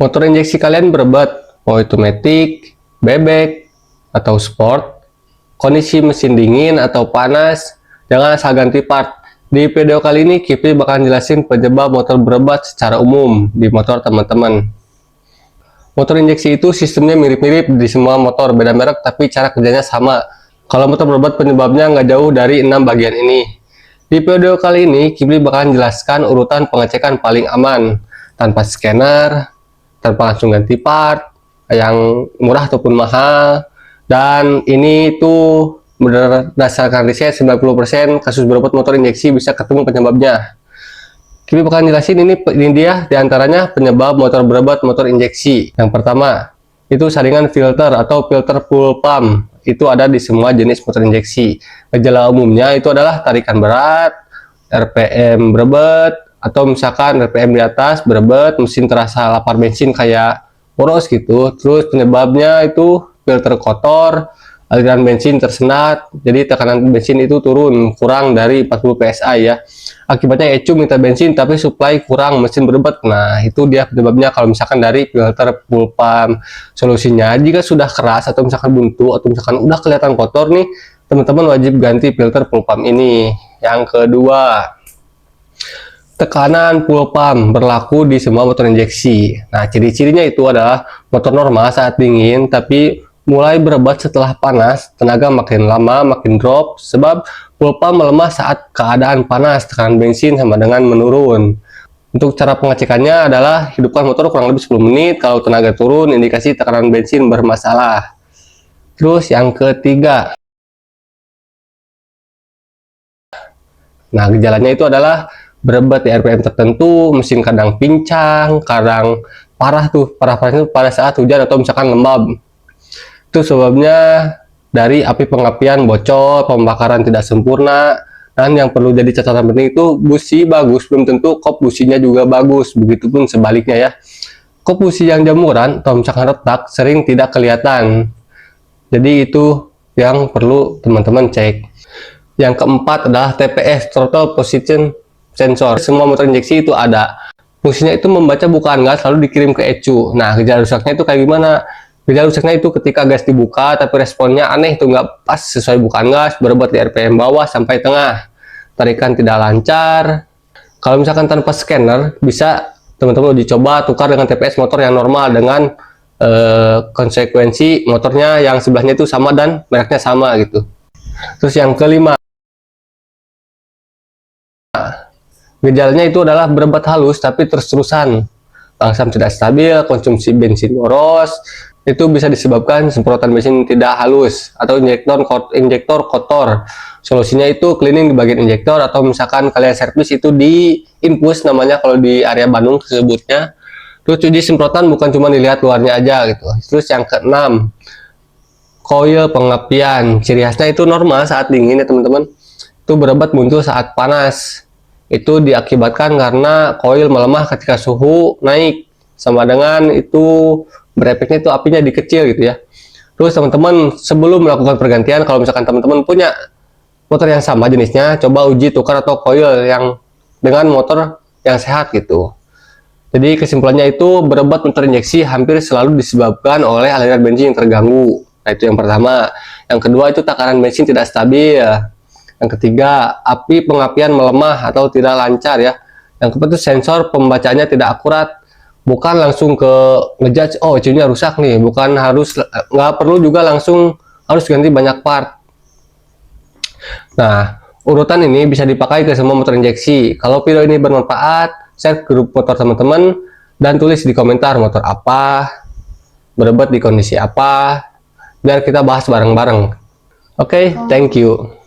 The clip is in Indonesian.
Motor injeksi kalian berebut, mau itu matic, bebek, atau sport, kondisi mesin dingin atau panas, jangan asal ganti part. Di video kali ini Kipli bakal jelasin penyebab motor berebut secara umum di motor teman-teman. Motor injeksi itu sistemnya mirip-mirip di semua motor, beda merek tapi cara kerjanya sama. Kalau motor berebut penyebabnya nggak jauh dari 6 bagian ini. Di video kali ini Kipli bakal jelaskan urutan pengecekan paling aman, tanpa scanner, tanpa langsung ganti part, yang murah ataupun mahal. Dan ini tuh berdasarkan riset 90% kasus berebut motor injeksi bisa ketemu penyebabnya. Kini bakal jelasin ini dia diantaranya penyebab motor berebut motor injeksi. Yang pertama itu saringan filter atau filter full pump, itu ada di semua jenis motor injeksi. Gejala umumnya itu adalah tarikan berat, RPM berebut, atau misalkan RPM di atas berebut, mesin terasa lapar bensin kayak boros gitu. Terus penyebabnya itu filter kotor, aliran bensin tersendat, jadi tekanan bensin itu turun kurang dari 40 PSI ya. Akibatnya ECU minta bensin tapi supply kurang, mesin berebut. Nah itu dia penyebabnya kalau misalkan dari filter full pump. Solusinya jika sudah keras atau misalkan buntu atau misalkan udah kelihatan kotor nih, teman-teman wajib ganti filter full pump ini. Yang kedua, tekanan full pump berlaku di semua motor injeksi. Nah, ciri-cirinya itu adalah motor normal saat dingin, tapi mulai berebut setelah panas, tenaga makin lama makin drop, sebab full pump melemah saat keadaan panas, tekanan bensin sama dengan menurun. Untuk cara pengecekannya adalah hidupkan motor kurang lebih 10 menit, kalau tenaga turun, indikasi tekanan bensin bermasalah. Terus yang ketiga, nah gejalanya itu adalah berebut di RPM tertentu, mesin kadang pincang, kadang parah-parahnya pada saat hujan atau misalkan lembab. Itu sebabnya dari api pengapian bocor, pembakaran tidak sempurna, dan yang perlu jadi catatan penting itu busi bagus, belum tentu kop businya juga bagus, begitupun sebaliknya ya. Kop busi yang jamuran atau misalkan retak sering tidak kelihatan, jadi itu yang perlu teman-teman cek. Yang keempat adalah TPS, Throttle Position Sensor. Semua motor injeksi itu ada. Fungsinya itu membaca bukaan gas lalu dikirim ke ECU. Nah, gejala rusaknya itu kayak gimana? Gejala rusaknya itu ketika gas dibuka tapi responnya aneh, itu nggak pas sesuai bukaan gas, berebut di RPM bawah sampai tengah, tarikan tidak lancar. Kalau misalkan tanpa scanner, bisa teman-teman uji coba tukar dengan TPS motor yang normal dengan konsekuensi motornya yang sebelahnya itu sama dan mereknya sama gitu. Terus yang kelima, gejalanya itu adalah berebut halus tapi terus-terusan, langsam tidak stabil, konsumsi bensin boros. Itu bisa disebabkan semprotan bensin tidak halus atau injektor kotor. Solusinya itu cleaning di bagian injektor, atau misalkan kalian servis itu di infus namanya kalau di area Bandung tersebutnya. Terus cuci semprotan bukan cuma dilihat luarnya aja gitu. Terus yang keenam, coil pengapian. Ciri khasnya itu normal saat dingin ya teman-teman, itu berebut muncul saat panas. Itu diakibatkan karena koil melemah ketika suhu naik, sama dengan itu berefeknya itu apinya dikecil gitu ya. Terus teman-teman sebelum melakukan pergantian, kalau misalkan teman-teman punya motor yang sama jenisnya, coba uji tukar atau coil yang dengan motor yang sehat gitu. Jadi kesimpulannya itu berebut motor injeksi hampir selalu disebabkan oleh aliran bensin yang terganggu. Nah itu yang pertama. Yang kedua itu takaran bensin tidak stabil. Yang ketiga, api pengapian melemah atau tidak lancar ya. Yang keempat itu sensor pembacanya tidak akurat. Bukan langsung ke ngejudge, oh ECU-nya rusak nih. Bukan harus, nggak perlu juga langsung harus ganti banyak part. Nah, urutan ini bisa dipakai ke semua motor injeksi. Kalau video ini bermanfaat, share ke grup motor teman-teman, dan tulis di komentar motor apa, berebut di kondisi apa, biar kita bahas bareng-bareng. Oke, thank you.